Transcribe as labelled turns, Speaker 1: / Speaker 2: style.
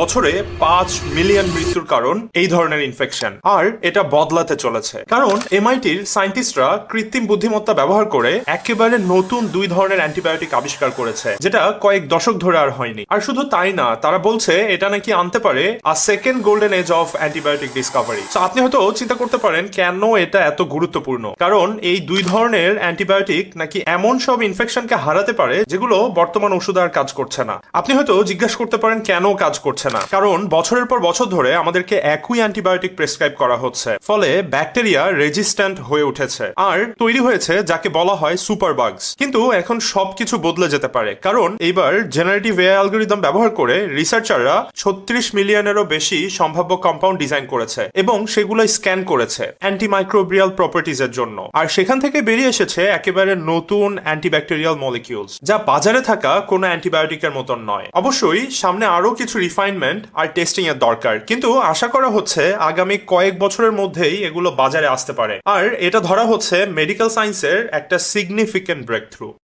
Speaker 1: বছরে 5 মিলিয়ন মৃত্যুর কারণ এই ধরনের ইনফেকশন, আর এটা বদলাতে চলেছে। কারণ এমআইটির সায়েন্টিস্টরা কৃত্রিম বুদ্ধিমত্তা ব্যবহার করে একেবারে নতুন 2 ধরনের অ্যান্টিবায়োটিক আবিষ্কার করেছে, যেটা কয়েক দশক ধরে আর হয়নি। আর শুধু তাই না, তারা বলছে এটা নাকি আনতে পারে second golden age of antibiotic discovery. আপনি হয়তো চিন্তা করতে পারেন কেন এটা এত গুরুত্বপূর্ণ। কারণ এই 2 ধরনের অ্যান্টিবায়োটিক নাকি এমন সব ইনফেকশনকে হারাতে পারে যেগুলো বর্তমান ওষুধ আর কাজ করছে না। আপনি হয়তো জিজ্ঞাসা করতে পারেন কেন কাজ করছে না। কারণ বছরের পর বছর ধরে আমাদেরকে একই অ্যান্টিবায়োটিক প্রেসক্রাইব করা হচ্ছে, ফলে ব্যাকটেরিয়া রেজিস্ট্যান্ট হয়ে উঠেছে আর তৈরি হয়েছে যাকে বলা হয় সুপার বাগস। কিন্তু এখন সবকিছু বদলে যেতে পারে, কারণ এইবার জেনারেটিভ এআই অ্যালগরিদম ব্যবহার করে রিসার্চাররা 36 মিলিয়নেরও বেশি সম্ভাব্য কম্পাউন্ড ডিজাইন করেছে এবং সেগুলো স্ক্যান করেছে অ্যান্টিমাইক্রোবিয়াল প্রপার্টিজ এর জন্য। আর সেখান থেকে বেরিয়ে এসেছে একেবারে নতুন অ্যান্টিব্যাকটেরিয়াল মলিকিউলস, যা বাজারে থাকা কোনো অ্যান্টিবায়োটিকের মতন নয়। অবশ্যই সামনে আরো কিছু রিফাইনমেন্ট আর টেস্টিং এর দরকার, কিন্তু আশা করা হচ্ছে আগামী কয়েক বছরের মধ্যেই এগুলো বাজারে আসতে পারে। আর এটা ধরা হচ্ছে মেডিকেল সায়েন্সের একটা সিগনিফিকেন্ট ব্রেক থ্রু।